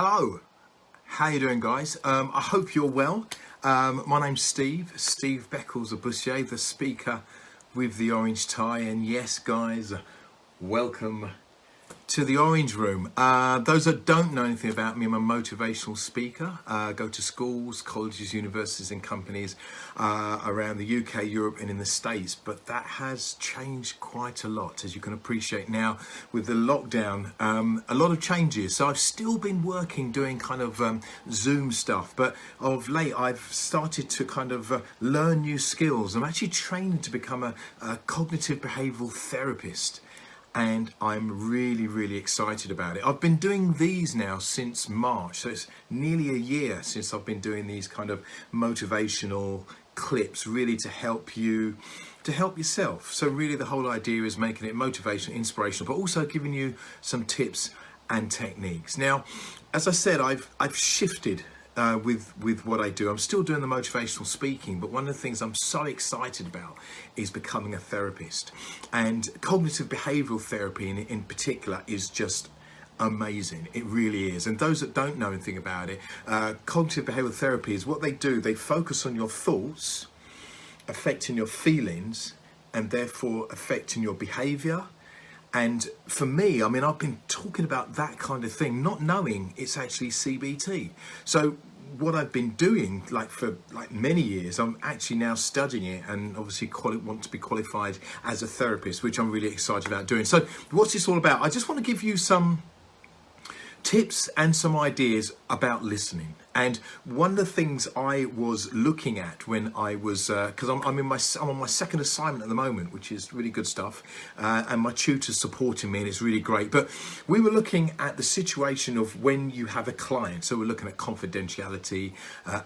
Hello, how you doing, guys? I hope you're well. My name's Steve Beckles-Ebusua, the speaker with the orange tie, and yes, guys, welcome to the Orange Room. Those that don't know anything about me, I'm a motivational speaker. I go to schools, colleges, universities and companies around the UK, Europe and in the States. But that has changed quite a lot, as you can appreciate now with the lockdown. A lot of changes. So I've still been working doing kind of Zoom stuff, but of late I've started to kind of learn new skills. I'm actually training to become a cognitive behavioural therapist. And I'm really excited about it. I've been doing these now since March, so it's nearly a year since I've been doing these kind of motivational clips, really to help you, to help yourself. So really the whole idea is making it motivational, inspirational, but also giving you some tips and techniques. Now, as I said, I've shifted with what I do. I'm still doing the motivational speaking, but one of the things I'm so excited about is becoming a therapist. And cognitive behavioural therapy in particular is just amazing. It really is. And those that don't know anything about it, cognitive behavioural therapy is what they do. They focus on your thoughts, affecting your feelings, and therefore affecting your behaviour. And for me, I mean, I've been talking about that kind of thing, not knowing it's actually CBT. So what I've been doing, for many years, I'm actually now studying it, and obviously want to be qualified as a therapist, which I'm really excited about doing. So what's this all about? I just want to give you some tips and some ideas about listening. And one of the things I was looking at when I was, because I'm on my second assignment at the moment, which is really good stuff, and my tutor's supporting me, and it's really great. But we were looking at the situation of when you have a client. So we're looking at confidentiality,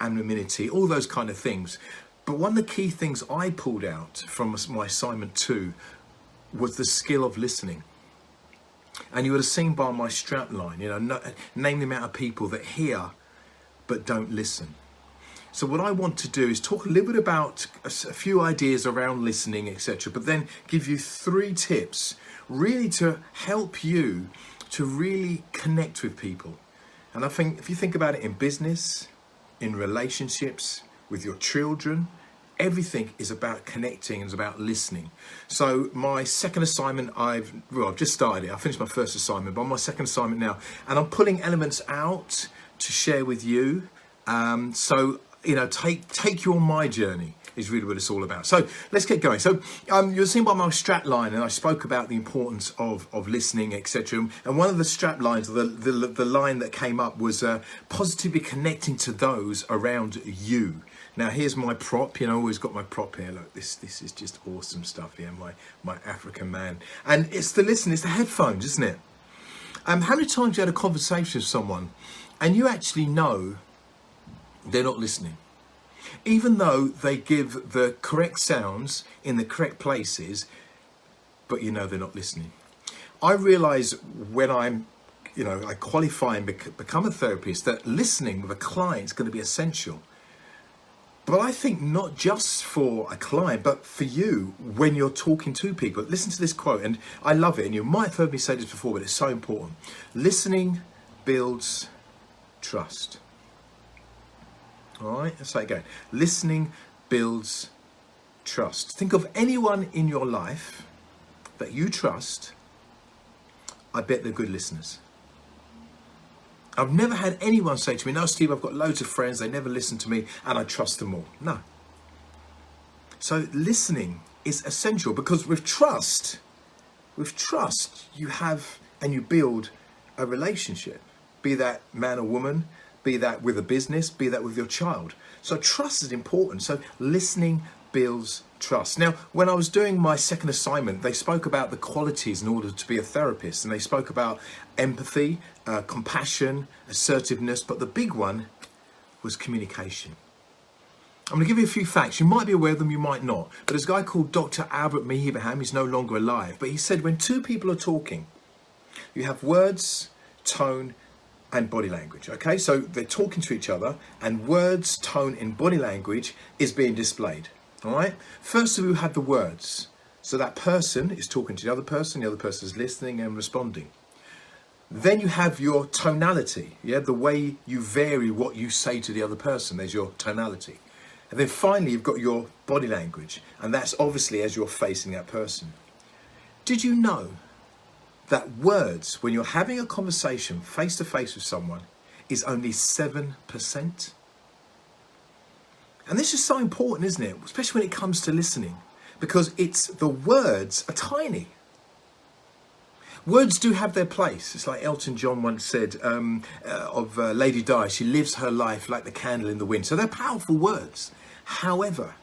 anonymity, all those kind of things. But one of the key things I pulled out from my assignment 2 was the skill of listening. And you would have seen by my strap line, name the amount of people that hear but don't listen. So what I want to do is talk a little bit about a few ideas around listening, etc., but then give you 3 tips really to help you to really connect with people. And I think if you think about it in business, in relationships, with your children, everything is about connecting and it's about listening. So my second assignment, I've just started it. I finished my first assignment, but on my second assignment now, and I'm pulling elements out to share with you. So take you on my journey is really what it's all about. So let's get going. So you'll see by my strap line, and I spoke about the importance of listening, etc. And one of the strap lines, the line that came up was positively connecting to those around you. Now here's my prop. I always got my prop here. Look, this is just awesome stuff here. My African man, and it's the headphones, isn't it? How many times you had a conversation with someone and you actually know they're not listening, even though they give the correct sounds in the correct places, but they're not listening? I realize when I qualify and become a therapist that listening with a client is going to be essential. But I think not just for a client, but for you when you're talking to people. Listen to this quote, and I love it, and you might have heard me say this before, but it's so important. Listening builds trust. All right, let's say it again. Listening builds trust. Think of anyone in your life that you trust. I bet they're good listeners. I've never had anyone say to me, no, Steve, I've got loads of friends, they never listen to me, and I trust them all. No. So listening is essential, because with trust, you have and you build a relationship, be that man or woman, be that with a business, be that with your child. So trust is important. So listening builds trust. Now, when I was doing my second assignment, they spoke about the qualities in order to be a therapist, and they spoke about empathy, compassion, assertiveness, but the big one was communication. I'm going to give you a few facts. You might be aware of them, you might not. But there's a guy called Dr. Albert Abraham. He's no longer alive, but he said when 2 people are talking, you have words, tone, and body language. Okay, so they're talking to each other, and words, tone, and body language is being displayed. All right. First of all, we have the words. So that person is talking to the other person is listening and responding. Then you have your tonality, yeah, the way you vary what you say to the other person. There's your tonality. And then finally, you've got your body language, and that's obviously as you're facing that person. Did you know that words, when you're having a conversation face to face with someone, is only 7%? And this is so important, isn't it? Especially when it comes to listening, because it's the words are tiny. Words do have their place. It's like Elton John once said of Lady Di, she lives her life like the candle in the wind. So they're powerful words. However,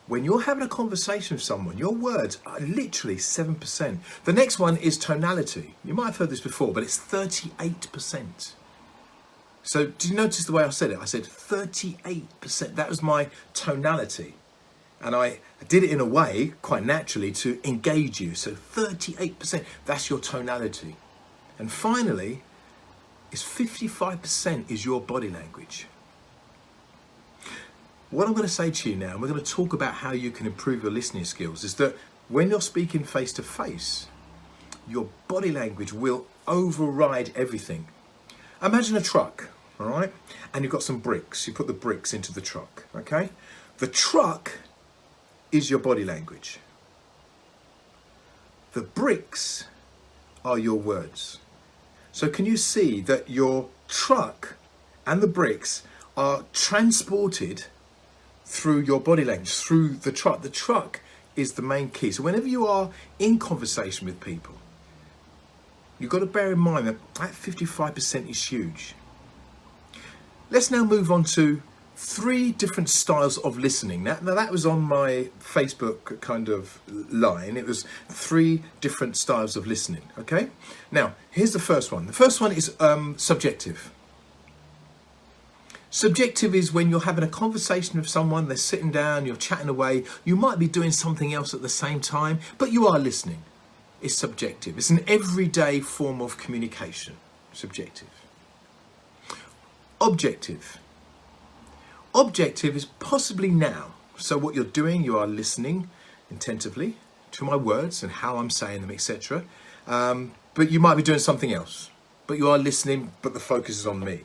when you're having a conversation with someone, your words are literally 7%. The next one is tonality. You might have heard this before, but it's 38%. So did you notice the way I said it? I said 38%. That was my tonality. And I did it in a way, quite naturally, to engage you. So 38%, that's your tonality. And finally, is 55% is your body language. What I'm going to say to you now, and we're going to talk about how you can improve your listening skills, is that when you're speaking face to face, your body language will override everything. Imagine a truck, all right? And you've got some bricks. You put the bricks into the truck, okay? The truck is your body language. The bricks are your words. So can you see that your truck and the bricks are transported through your body language, through the truck? The truck is the main key. So whenever you are in conversation with people, you've got to bear in mind that 55% is huge. Let's now move on to 3 different styles of listening. Now that was on my Facebook kind of line. It was 3 different styles of listening, okay? Now, here's the first one. The first one is subjective. Subjective is when you're having a conversation with someone, they're sitting down, you're chatting away, you might be doing something else at the same time, but you are listening. It's subjective. It's an everyday form of communication. Subjective. Objective. Objective is possibly now. So what you're doing, you are listening attentively to my words and how I'm saying them, etc. But you might be doing something else. But you are listening, but the focus is on me.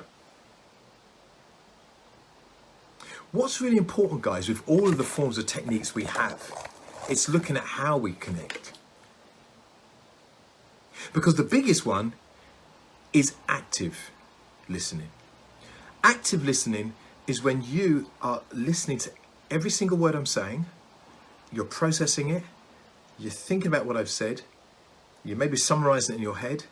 What's really important, guys, with all of the forms of techniques we have, it's looking at how we connect. Because the biggest one is active listening. Active listening is when you are listening to every single word I'm saying, you're processing it, you're thinking about what I've said, you may be summarizing it in your head,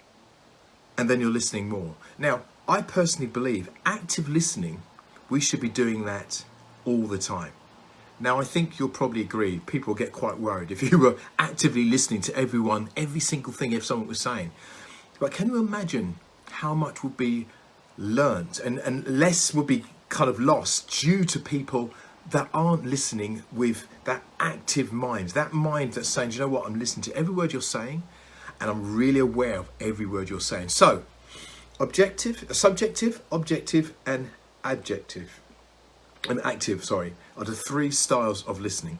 and then you're listening more. Now, I personally believe active listening, we should be doing that all the time. Now, I think you'll probably agree, people get quite worried if you were actively listening to everyone, every single thing if someone was saying. But can you imagine how much would be learned and less would be kind of lost due to people that aren't listening with that active mind, that mind that's saying, you know what, I'm listening to every word you're saying and I'm really aware of every word you're saying. So subjective, objective and adjective and active, are the 3 styles of listening.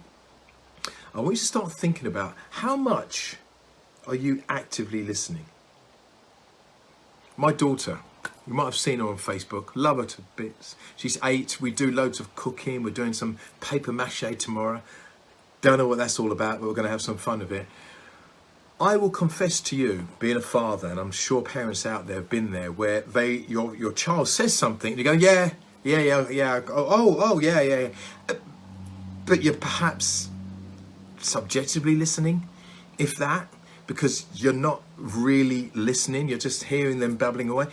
I want you to start thinking about how much are you actively listening. My daughter, you might have seen her on Facebook, love her to bits. She's 8, we do loads of cooking, we're doing some paper mache tomorrow. Don't know what that's all about, but we're going to have some fun with it. I will confess to you, being a father, and I'm sure parents out there have been there, where your child says something, and you go, yeah, oh, yeah. But you're perhaps subjectively listening, if that, because you're not really listening, you're just hearing them babbling away.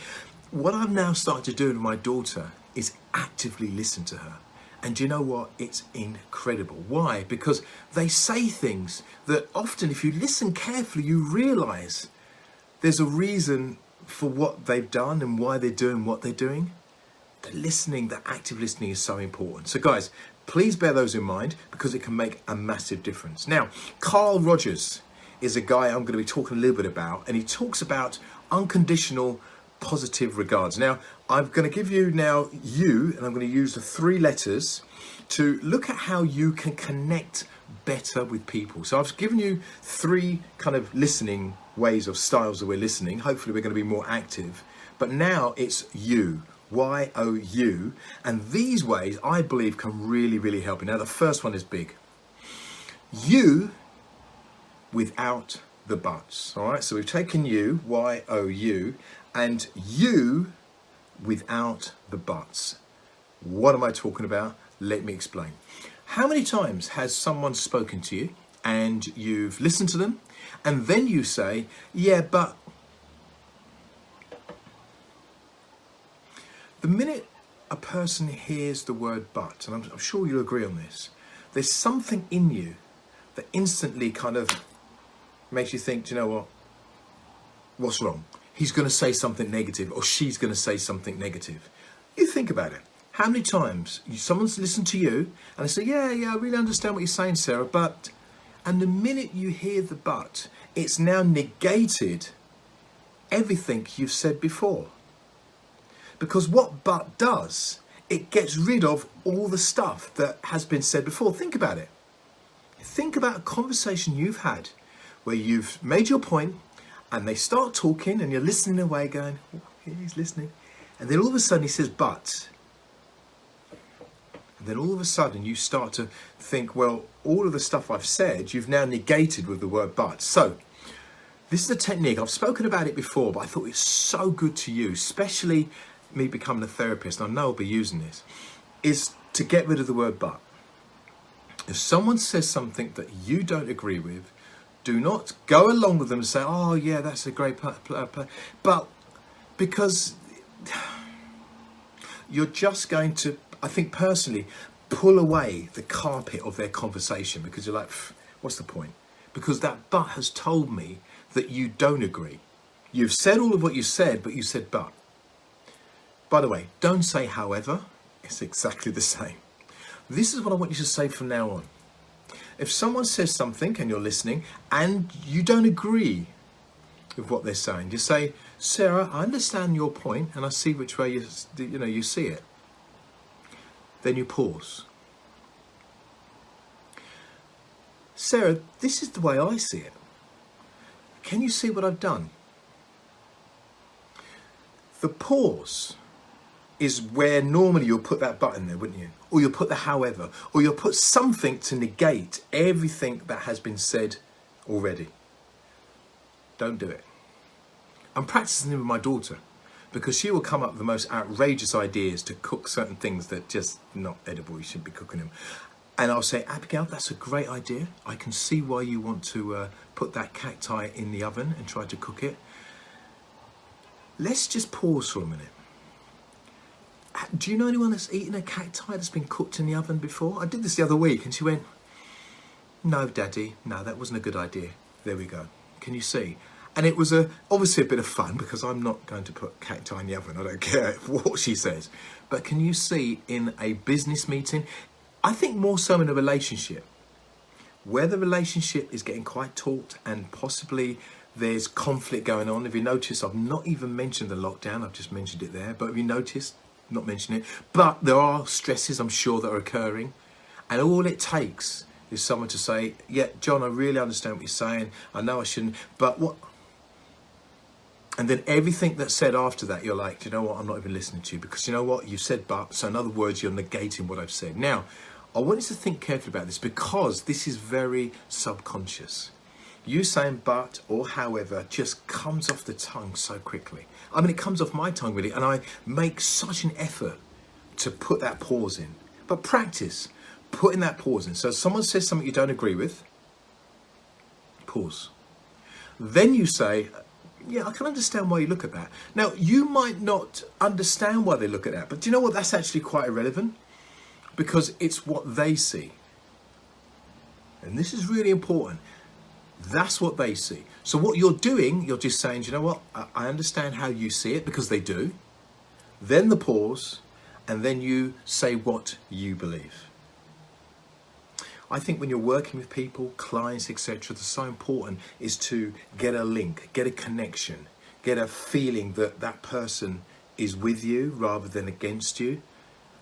What I've now started to do with my daughter is actively listen to her. And you know what? It's incredible. Why? Because they say things that often, if you listen carefully, you realise there's a reason for what they've done and why they're doing what they're doing. The listening, the active listening is so important. So guys, please bear those in mind because it can make a massive difference. Now, Carl Rogers is a guy I'm going to be talking a little bit about, and he talks about unconditional positive regards. Now, I'm going to give you and I'm going to use the 3 letters to look at how you can connect better with people. So I've given you 3 kind of listening ways of styles that we're listening. Hopefully we're going to be more active. But now it's you, Y-O-U. And these ways I believe can really, really help you. Now the first one is big. You without the buts. All right, so we've taken you, Y-O-U, and you without the buts. What am I talking about? Let me explain. How many times has someone spoken to you and you've listened to them and then you say, yeah, but the minute a person hears the word but, and I'm sure you'll agree on this, there's something in you that instantly kind of makes you think, do you know what? What's wrong? He's going to say something negative or she's going to say something negative. You think about it. How many times someone's listened to you and they say, yeah, I really understand what you're saying, Sarah, but, and the minute you hear the but, it's now negated everything you've said before. Because what but does, it gets rid of all the stuff that has been said before. Think about it. Think about a conversation you've had where you've made your point and they start talking and you're listening away going, oh, he's listening. And then all of a sudden he says, but. And then all of a sudden you start to think, well, all of the stuff I've said, you've now negated with the word but. So this is a technique. I've spoken about it before, but I thought it's so good to use, especially me becoming a therapist. I know I'll be using this, is to get rid of the word but. If someone says something that you don't agree with, do not go along with them and say, oh yeah, that's a great but because you're just going to, I think personally, pull away the carpet of their conversation because you're like, what's the point? Because that but has told me that you don't agree. You've said all of what you said, but you said but. By the way, don't say however, it's exactly the same. This is what I want you to say from now on. If someone says something and you're listening and you don't agree with what they're saying, you say, Sarah, I understand your point and I see which way you see it. Then you pause. Sarah, this is the way I see it. Can you see what I've done? The pause is where normally you'll put that button there, wouldn't you? Or you'll put the however, or you'll put something to negate everything that has been said already. Don't do it. I'm practicing it with my daughter because she will come up with the most outrageous ideas to cook certain things that just not edible. You shouldn't be cooking them. And I'll say, Abigail, that's a great idea. I can see why you want to put that cacti in the oven and try to cook it. Let's just pause for a minute. Do you know anyone that's eaten a cacti that's been cooked in the oven before? I did this the other week and she went, no, Daddy, no, that wasn't a good idea. There we go. Can you see? And it was obviously a bit of fun because I'm not going to put cacti in the oven. I don't care what she says. But can you see in a business meeting, I think more so in a relationship, where the relationship is getting quite taut and possibly there's conflict going on. If you notice, I've not even mentioned the lockdown. I've just mentioned it there. But have you noticed? Not mentioning it. But there are stresses, I'm sure, that are occurring. And all it takes is someone to say, yeah, John, I really understand what you're saying. I know I shouldn't, but what? And then everything that's said after that, you're like, do you know what? I'm not even listening to you because you know what? You said but. So in other words, you're negating what I've said. Now, I want you to think carefully about this because this is very subconscious. You saying but or however just comes off the tongue so quickly. I mean, it comes off my tongue really, and I make such an effort to put that pause in. But practice putting that pause in. So someone says something you don't agree with, pause. Then you say, yeah, I can understand why you look at that. Now, you might not understand why they look at that, but do you know what? That's actually quite irrelevant because it's what they see. And this is really important. That's what they see. So what you're doing, you're just saying, you know what? I understand how you see it because they do. Then the pause, and then you say what you believe. I think when you're working with people, clients, etc., that's so important is to get a link, get a connection, get a feeling that that person is with you rather than against you.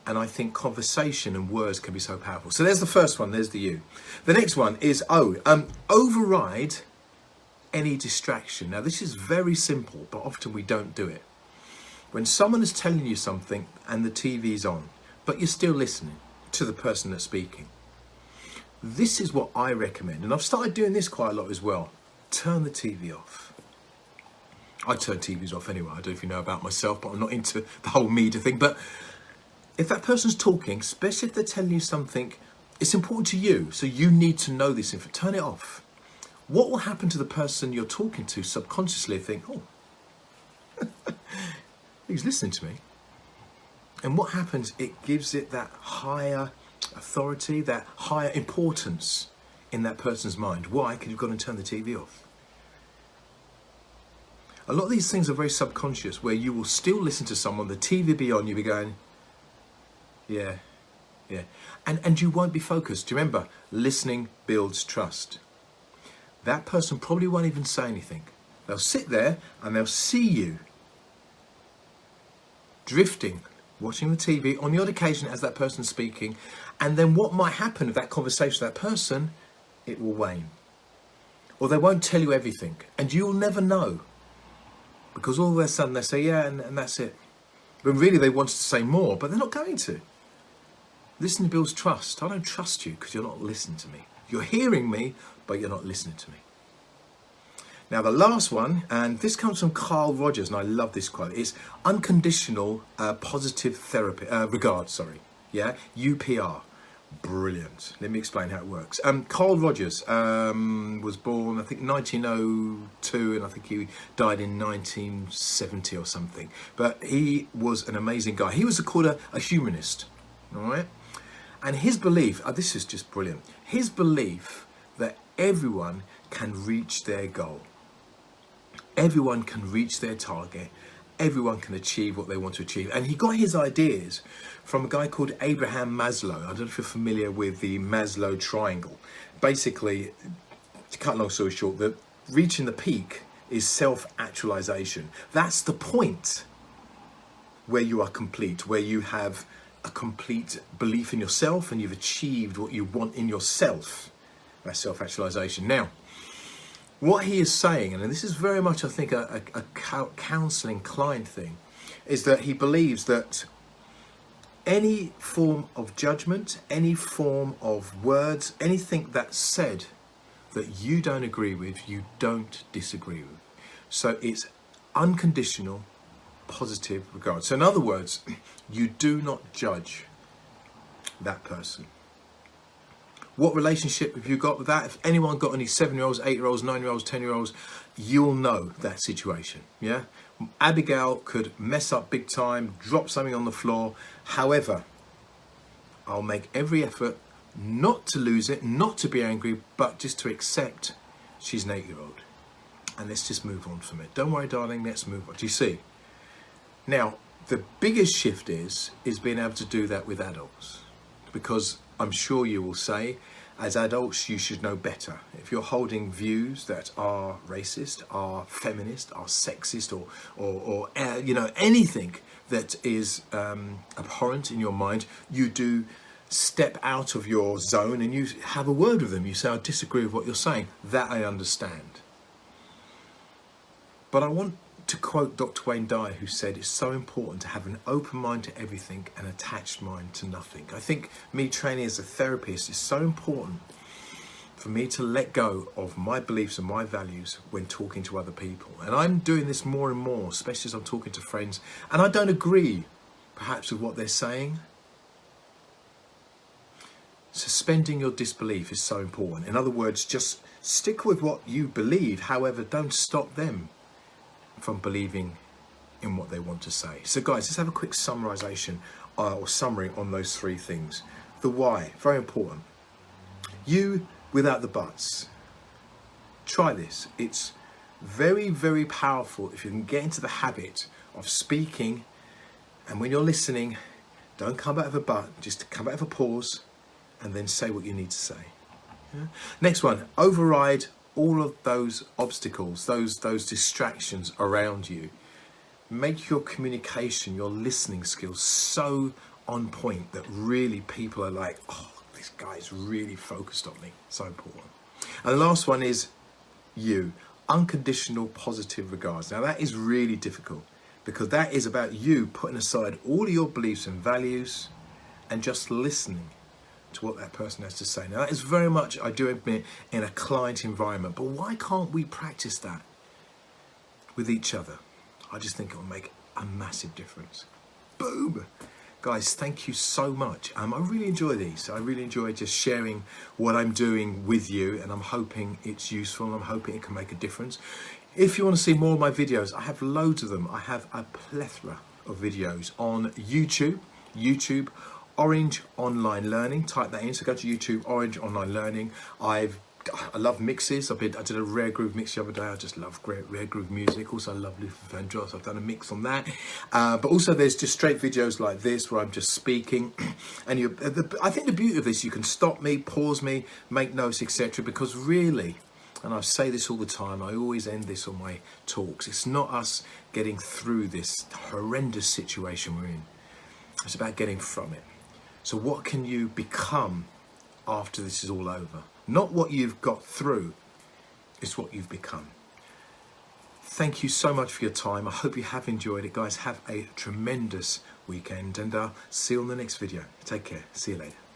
And I think conversation and words can be so powerful. So there's the first one, there's the you. The next one is override any distraction. Now this is very simple, but often we don't do it. When someone is telling you something and the TV's on, but you're still listening to the person that's speaking. This is what I recommend, and I've started doing this quite a lot as well. Turn the TV off. I turn TVs off anyway. I don't know if you know about myself, but I'm not into the whole media thing. But if that person's talking, especially if they're telling you something, it's important to you, so you need to know this info. Turn it off. What will happen to the person you're talking to subconsciously? Think, oh, he's listening to me. And what happens, it gives it that higher authority, that higher importance in that person's mind. Why? Because you've got to turn the TV off. A lot of these things are very subconscious, where you will still listen to someone, the TV be on, you'll be going, yeah. And you won't be focused. Do you remember? Listening builds trust. That person probably won't even say anything. They'll sit there and they'll see you drifting, watching the TV on the odd occasion as that person's speaking. And then what might happen with that conversation with that person, it will wane. Or they won't tell you everything. And you'll never know. Because all of a sudden they say, yeah, and that's it. But really they wanted to say more, but they're not going to. Listening builds trust. I don't trust you because you're not listening to me. You're hearing me, but you're not listening to me. Now the last one, and this comes from Carl Rogers, and I love this quote, is unconditional positive therapy, regard, yeah, UPR. Brilliant. Let me explain how it works. Carl Rogers was born, I think, 1902, and I think he died in 1970 or something. But he was an amazing guy. He was called a humanist, all right? And his belief, this is just brilliant, his belief that everyone can reach their goal. Everyone can reach their target. Everyone can achieve what they want to achieve. And he got his ideas from a guy called Abraham Maslow. I don't know if you're familiar with the Maslow triangle. Basically, to cut a long story short, that reaching the peak is self-actualization. That's the point where you are complete, where you have a complete belief in yourself and you've achieved what you want in yourself. That's self-actualization. Now, what he is saying, and this is very much, I think, a counselling client thing, is that he believes that any form of judgment, any form of words, anything that's said that you don't agree with, you don't disagree with. So it's unconditional, positive regard. So in other words, you do not judge that person. What relationship have you got with that? If anyone got any 7-year-olds, 8-year-olds, 9-year-olds, 10-year-olds, you'll know that situation, yeah? Abigail could mess up big time, drop something on the floor. However, I'll make every effort not to lose it, not to be angry, but just to accept she's an 8-year-old. And let's just move on from it. Don't worry, darling, let's move on. Do you see? Now, the biggest shift is being able to do that with adults. Because I'm sure you will say, as adults, you should know better. If you're holding views that are racist, are feminist, are sexist, or you know, anything that is abhorrent in your mind, you do step out of your zone and you have a word with them. You say, I disagree with what you're saying. That I understand. But I want to quote Dr. Wayne Dyer, who said it's so important to have an open mind to everything and an attached mind to nothing. I think me training as a therapist is so important for me to let go of my beliefs and my values when talking to other people. And I'm doing this more and more, especially as I'm talking to friends, and I don't agree perhaps with what they're saying. Suspending your disbelief is so important. In other words, just stick with what you believe. However, don't stop them from believing in what they want to say. So guys, let's have a quick summarization or summary on those three things. The why, very important. You without the buts. Try this. It's very, very powerful if you can get into the habit of speaking, and when you're listening, don't come out of a but, just come out of a pause and then say what you need to say. Yeah? Next one, override all of those obstacles, those distractions around you. Make your communication, your listening skills so on point that really people are like, oh, this guy's really focused on me. So important. And the last one is you. Unconditional positive regards. Now that is really difficult because that is about you putting aside all of your beliefs and values and just listening to what that person has to say. Now that is very much, I do admit, in a client environment, but why can't we practice that with each other? I just think it will make a massive difference. Boom! Guys, thank you so much. I really enjoy these. I really enjoy just sharing what I'm doing with you, and I'm hoping it's useful, and I'm hoping it can make a difference. If you want to see more of my videos, I have loads of them. I have a plethora of videos on YouTube, Orange Online Learning. Type that in. So go to YouTube, Orange Online Learning. I love mixes. I did a rare groove mix the other day. I just love great rare groove music. Also, I love Luther Vandross. I've done a mix on that. But also, there's just straight videos like this where I'm just speaking. And I think the beauty of this, you can stop me, pause me, make notes, etc. Because really, and I say this all the time, I always end this on my talks. It's not us getting through this horrendous situation we're in. It's about getting from it. So what can you become after this is all over? Not what you've got through, it's what you've become. Thank you so much for your time. I hope you have enjoyed it. Guys, have a tremendous weekend, and see you on the next video. Take care. See you later.